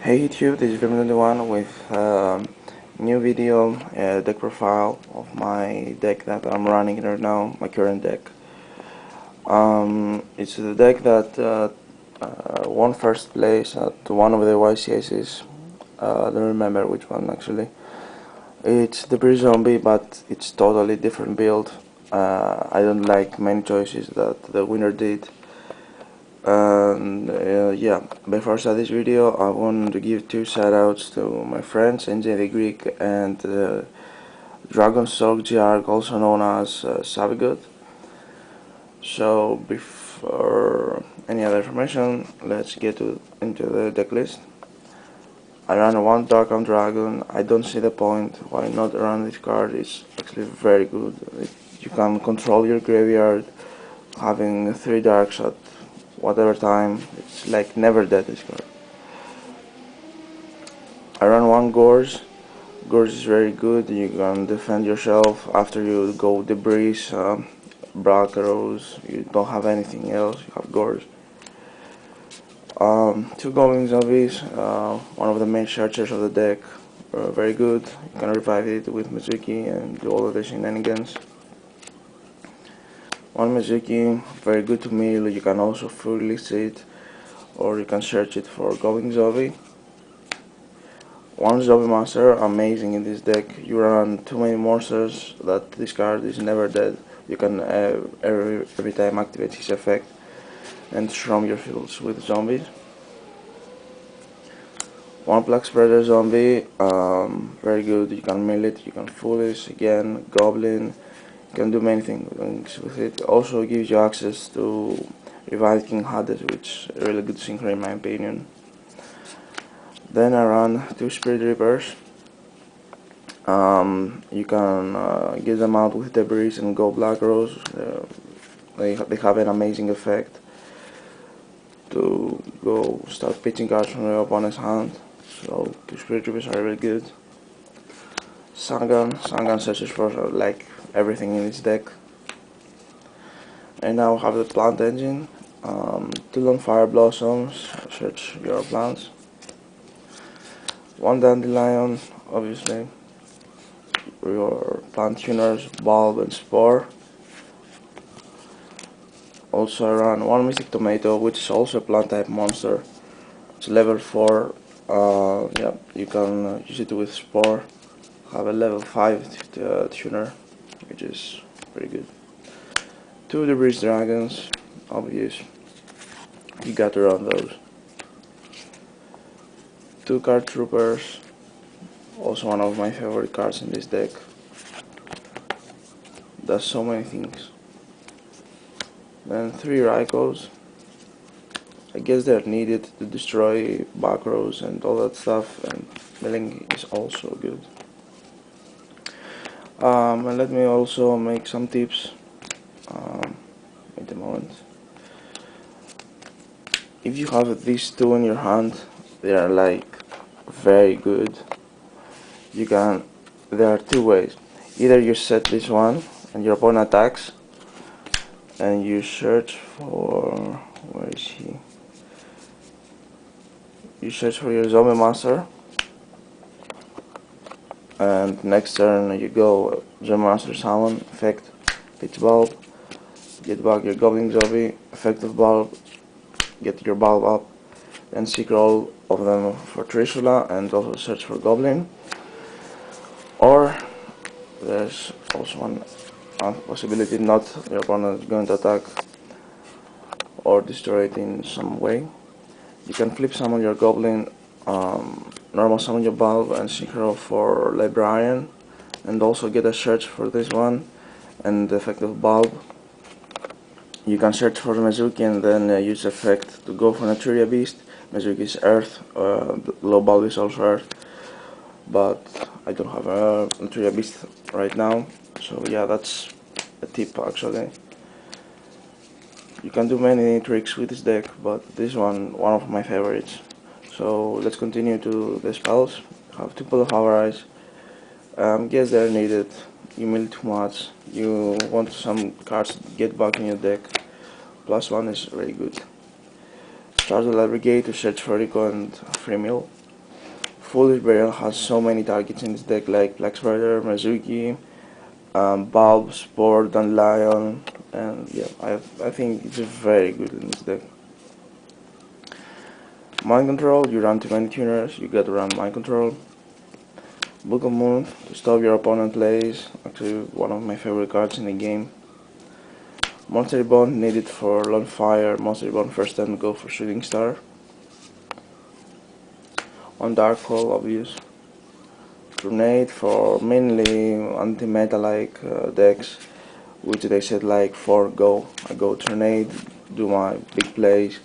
Hey YouTube, this is Goblin with new video, deck profile of my deck that I'm running right now, my current deck. It's the deck that won first place at one of the YCSs. I don't remember which one actually. It's the Goblin Zombie, but it's totally different build. I don't like many choices that the winner did. And yeah, before I start this video, I want to give two shoutouts to my friends Njthegreek and DragonsTorqueGr, also known as Savigood. So before any other information, let's get into the deck list. I ran one Dark Arm Dragon. I don't see the point why not run this card. It's actually very good. You can control your graveyard, having 3 darks at whatever time. It's like never dead, this card. I run one Gorz. Gorz is very good. You can defend yourself after you go debris, Bracros. You don't have anything else. You have Gorz. 2 Goblin Zombies. One of the main searchers of the deck. Very good. You can revive it with Mezuki and do all of the shenanigans. One Mezuki, very good to mill. You can also full list it, or you can search it for Goblin Zombie. One Zombie Monster, amazing in this deck. You run too many monsters that this card is never dead. You can every time activate his effect and strum your fields with zombies. One Plaguespreader zombie, very good. You can mill it, you can foolish again, Goblin. You can do many things with it. Also gives you access to Revive King Hades, which is a really good synchron in my opinion. Then I run 2 Spirit Reapers. You can get them out with debris and go Black Rose. They have an amazing effect to go start pitching cards from your opponent's hand. So 2 Spirit Reapers are really good. Sangan searches for like everything in its deck. And now I have the plant engine. 2 Lonefire Blossoms, search your plants. 1 Dandylion, obviously. Your plant tuners, Bulb and Spore. Also I run 1 Mystic Tomato, which is also a plant type monster. It's level 4. Yeah, you can use it with Spore. Have a level 5 tuner, which is pretty good. 2 Debris Dragons, obvious. You got to run those. 2 Card Troopers, also one of my favorite cards in this deck. Does so many things. Then 3 Rykos. I guess they're needed to destroy back rows and all that stuff, and milling is also good. And let me also make some tips. Wait a moment. If you have these 2 in your hand, they are like very good. There are 2 ways. Either you set this one and your opponent attacks, and you search for, where is he? You search for your zombie monster, and next turn you go Zombie Monster Summon, effect, pitch Bulb, get back your Goblin Zombie, effect of Bulb, get your Bulb up, then seek all of them for Trishula and also search for Goblin. Or there's also one possibility, not your opponent is going to attack or destroy it in some way. You can flip summon your Goblin, normal summon your Bulb and synchro for Librarian, and also get a search for this one and the effect of Bulb. You can search for Mezuki and then use the effect to go for Naturia Beast. Mezuki is Earth, low Bulb is also Earth, but I don't have a Naturia Beast right now, so yeah, that's a tip actually. You can do many tricks with this deck, but this one of my favorites. So let's continue to the spells. Have 2 Pot of Avarice. Guess they're needed. You mill too much. You want some cards to get back in your deck. +1 is very good. Start the Brigade to search for Ryko and free mill. Foolish Burial has so many targets in this deck, like Plaguespreader, Mezuki, Bulb, Spore, Dandylion, and yeah, I think it's very good in this deck. Mind Control, you run too many tuners, you get to run Mind Control. Book of Moon, to stop your opponent plays, actually one of my favorite cards in the game. Monster Reborn, needed for Lonefire, Monster Reborn first time go for Shooting Star. On Dark Hole, obvious. Trunade for mainly anti-meta like decks, which they said like 4 go. I go Trunade, do my big plays,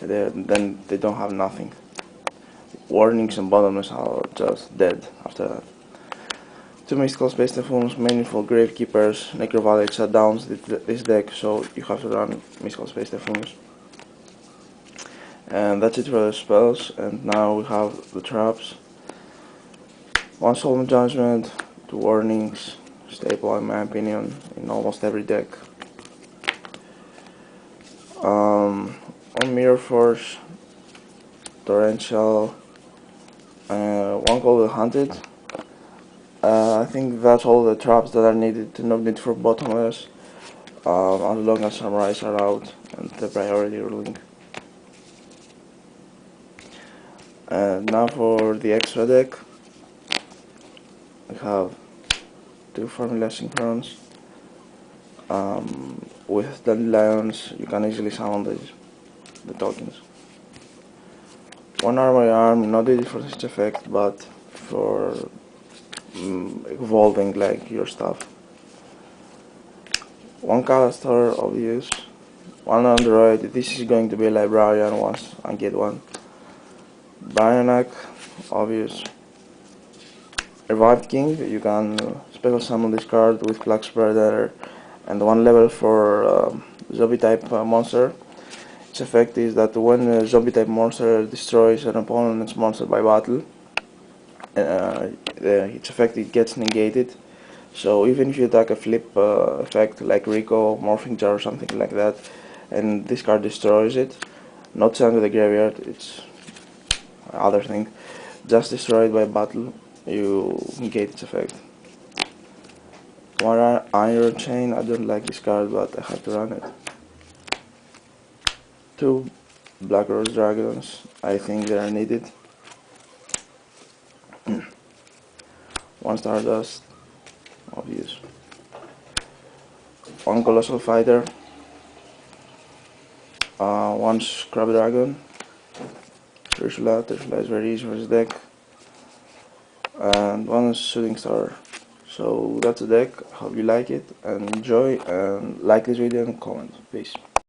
and then they don't have nothing. Warnings and bottomless are just dead after that. 2 Mystical Space Typhoons, mainly for Gravekeepers. Necro Valley shutdowns this deck, so you have to run Mystical Space Typhoons. And that's it for the spells, and now we have the traps. 1 Solemn Judgment, 2 Warnings, staple in my opinion, in almost every deck. On Mirror Force, Torrential, 1 Goblin Hunted. I think that's all the traps that are needed, no need for bottomless, as long as samurais are out and the priority ruling. And now for the extra deck, we have 2 Formula Synchrons. With Dandylions, you can easily summon the tokens. 1 Armory Arm, not really for this effect, but for evolving like your stuff. 1 Catastor, obvious. 1 Android, this is going to be a librarian once I get one. Brionac, obvious. Revive King, you can special summon this card with Plaguespreader and 1 level for zombie type monster. Its effect is that when a zombie type monster destroys an opponent's monster by battle, its effect it gets negated. So even if you attack a flip effect like Ryko, Morphing Jar or something like that, and this card destroys it, not sent to the graveyard, it's other thing, just destroyed by battle, you negate its effect. 1 Iron Chain, I don't like this card but I have to run it. 2 Black Rose Dragons, I think they are needed. 1 Stardust, obvious. 1 Colossal Fighter. 1 Scrub Dragon. Ursula is very easy for this deck. And 1 Shooting Star. So that's the deck. Hope you like it and enjoy, and like this video and comment. Peace.